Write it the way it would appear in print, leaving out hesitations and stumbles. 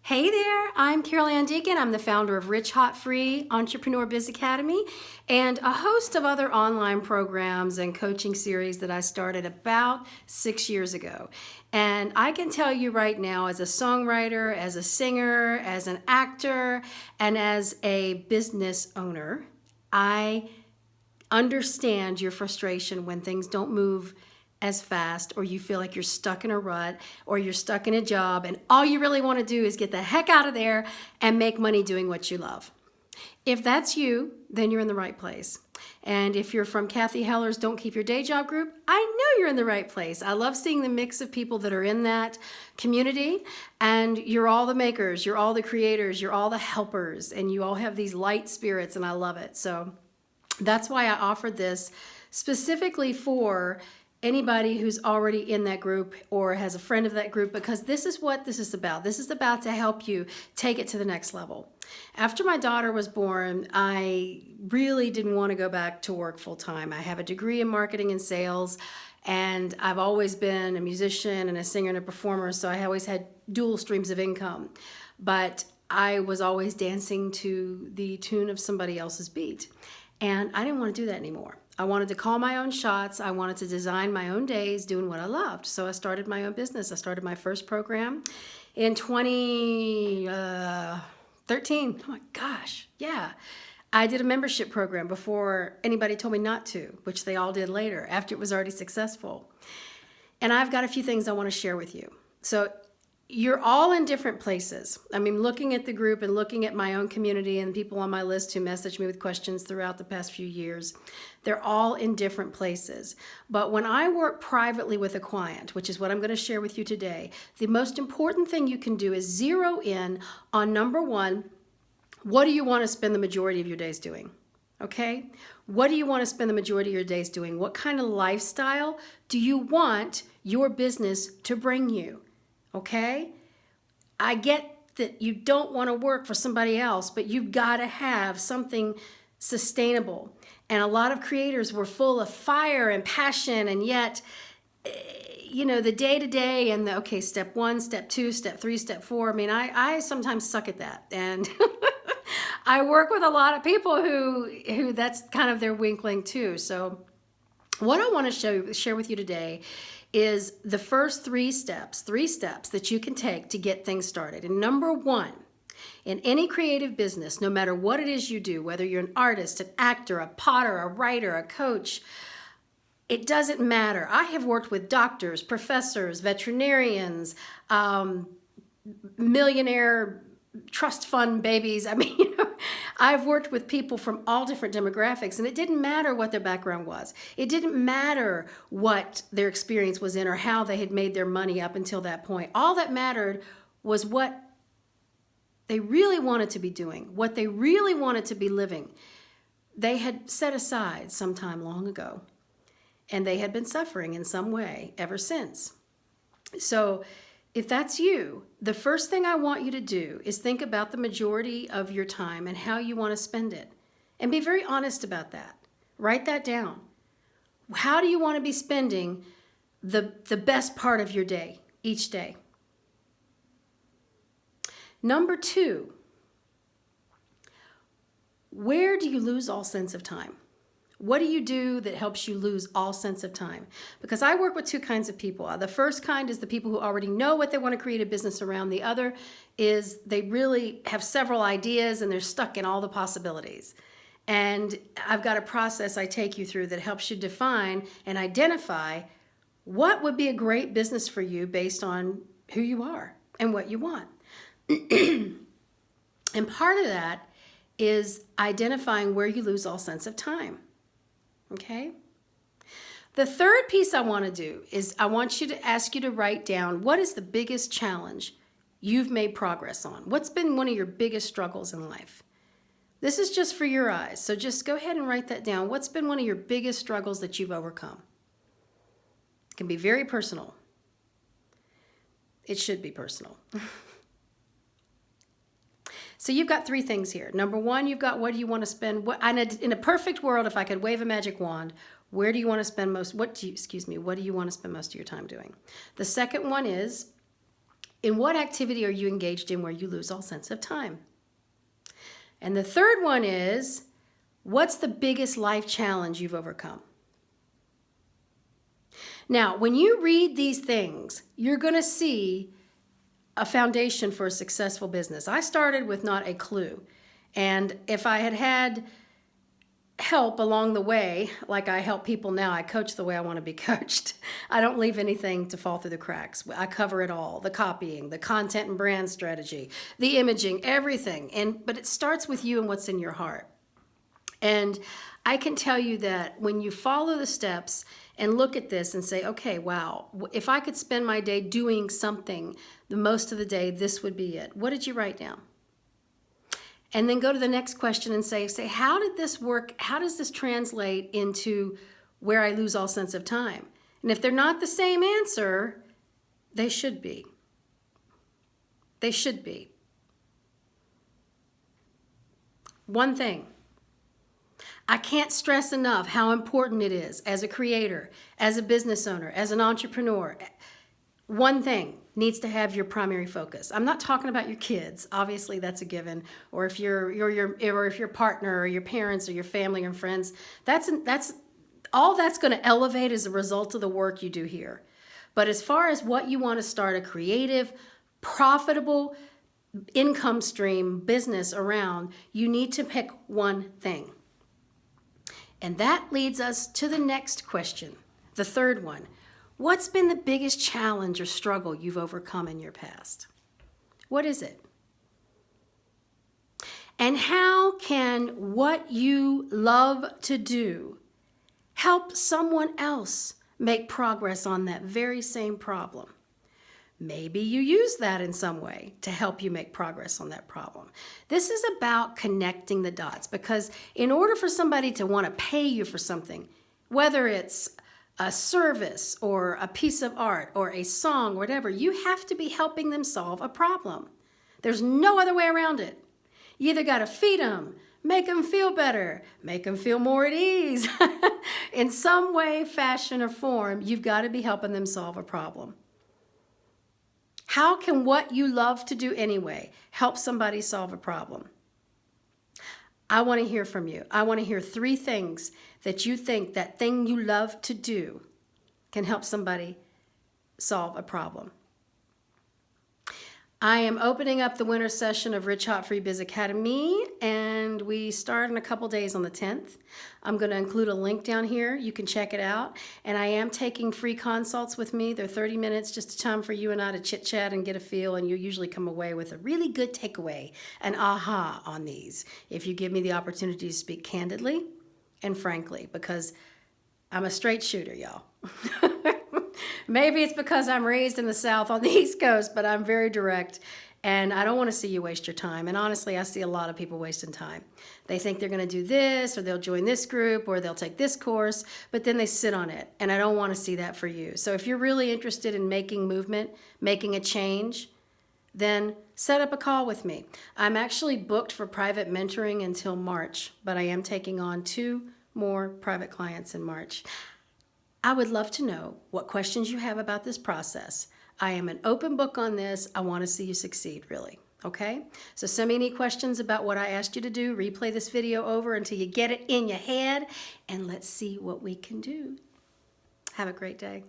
Hey there, I'm Carol Ann Deacon. I'm the founder of Rich Hot Free Entrepreneur Biz Academy and a host of other online programs and coaching series that I started about 6 years ago. And I can tell you right now, as a songwriter, as a singer, as an actor, and as a business owner, I understand your frustration when things don't move as fast, or you feel like you're stuck in a rut, or you're stuck in a job and all you really want to do is get the heck out of there and make money doing what you love. If that's you, then you're in the right place. And if you're from Kathy Heller's Don't Keep Your Day Job group, I know you're in the right place. I love seeing the mix of people that are in that community, and you're all the makers, you're all the creators, you're all the helpers, and you all have these light spirits, and I love it. So that's why I offered this specifically for anybody who's already in that group or has a friend of that group, because this is what this is about. This is about to help you take it to the next level. After my daughter was born, I really didn't want to go back to work full time. I have a degree in marketing and sales, and I've always been a musician and a singer and a performer, so I always had dual streams of income. But I was always dancing to the tune of somebody else's beat, and I didn't want to do that anymore. I wanted to call my own shots. I wanted to design my own days doing what I loved. So I started my own business. I started my first program in 2013. Oh my gosh, yeah. I did a membership program before anybody told me not to, which they all did later after it was already successful. And I've got a few things I want to share with you. So you're all in different places. I mean, looking at the group and looking at my own community and people on my list who messaged me with questions throughout the past few years, they're all in different places. But when I work privately with a client, which is what I'm going to share with you today, the most important thing you can do is zero in on number one, what do you want to spend the majority of your days doing? Okay? What do you want to spend the majority of your days doing? What kind of lifestyle do you want your business to bring you? Okay? I get that you don't want to work for somebody else, but you've got to have something sustainable. And a lot of creators were full of fire and passion, and yet, the day-to-day and the, okay, step one, step two, step three, step four. I mean, I sometimes suck at that. And I work with a lot of people who that's kind of their winkling too. So what I want to share with you today is the first three steps that you can take to get things started. And number one, in any creative business, no matter what it is you do, whether you're an artist, an actor, a potter, a writer, a coach, it doesn't matter. I have worked with doctors, professors, veterinarians, millionaire trust fund babies. I mean, I've worked with people from all different demographics, and it didn't matter what their background was. It didn't matter what their experience was in or how they had made their money up until that point. All that mattered was what they really wanted to be doing, what they really wanted to be living. They had set aside some time long ago, and they had been suffering in some way ever since. So if that's you, the first thing I want you to do is think about the majority of your time and how you want to spend it. And be very honest about that. Write that down. How do you want to be spending the best part of your day, each day? Number two, where do you lose all sense of time? What do you do that helps you lose all sense of time? Because I work with two kinds of people. The first kind is the people who already know what they want to create a business around. The other is they really have several ideas and they're stuck in all the possibilities. And I've got a process I take you through that helps you define and identify what would be a great business for you based on who you are and what you want. And part of that is identifying where you lose all sense of time. Okay? The third piece I want to do is I want you to ask you to write down what is the biggest challenge you've made progress on. What's been one of your biggest struggles in life? This is just for your eyes, so just go ahead and write that down. What's been one of your biggest struggles that you've overcome? It can be very personal. It should be personal. So you've got three things here. Number one, you've got what do you want to spend? In a perfect world, if I could wave a magic wand, where do you want to spend what do you want to spend most of your time doing? The second one is In what activity are you engaged in where you lose all sense of time? And the third one is, what's the biggest life challenge you've overcome? Now, when you read these things, you're going to see a foundation for a successful business. I started with not a clue. And if I had had help along the way, like I help people now, I coach the way I want to be coached. I don't leave anything to fall through the cracks. I cover it all, the copying, the content and brand strategy, the imaging, everything. But it starts with you and what's in your heart. And I can tell you that when you follow the steps and look at this and say, okay, wow, if I could spend my day doing something the most of the day, this would be it. What did you write down? And then go to the next question and say, how did this work? How does this translate into where I lose all sense of time? And if they're not the same answer, they should be. They should be. One thing. I can't stress enough how important it is as a creator, as a business owner, as an entrepreneur. One thing needs to have your primary focus. I'm not talking about your kids. Obviously, that's a given. Or if your partner or your parents or your family or friends, that's all that's going to elevate as a result of the work you do here. But as far as what you want to start a creative, profitable income stream business around, you need to pick one thing. And that leads us to the next question, the third one. What's been the biggest challenge or struggle you've overcome in your past? What is it? And how can what you love to do help someone else make progress on that very same problem? Maybe you use that in some way to help you make progress on that problem. This is about connecting the dots, because in order for somebody to want to pay you for something, whether it's a service or a piece of art or a song, whatever, you have to be helping them solve a problem. There's no other way around it. You either got to feed them, make them feel better, make them feel more at ease. In some way, fashion, or form, you've got to be helping them solve a problem. How can what you love to do anyway help somebody solve a problem? I want to hear from you. I want to hear 3 things that you think that thing you love to do can help somebody solve a problem. I am opening up the winter session of Rich Hot Free Biz Academy, and we start in a couple days on the 10th. I'm going to include a link down here. You can check it out. And I am taking free consults with me. They're 30 minutes, just a time for you and I to chit chat and get a feel, and you usually come away with a really good takeaway, an aha on these, if you give me the opportunity to speak candidly and frankly, because I'm a straight shooter, y'all. Maybe it's because I'm raised in the South on the East Coast, but I'm very direct, and I don't want to see you waste your time. And honestly, I see a lot of people wasting time. They think they're going to do this, or they'll join this group, or they'll take this course, but then they sit on it, and I don't want to see that for you. So if you're really interested in making movement, making a change, then set up a call with me. I'm actually booked for private mentoring until March, but I am taking on 2 more private clients in March. I would love to know what questions you have about this process. I am an open book on this. I want to see you succeed, really. Okay? So send me any questions about what I asked you to do. Replay this video over until you get it in your head, and let's see what we can do. Have a great day.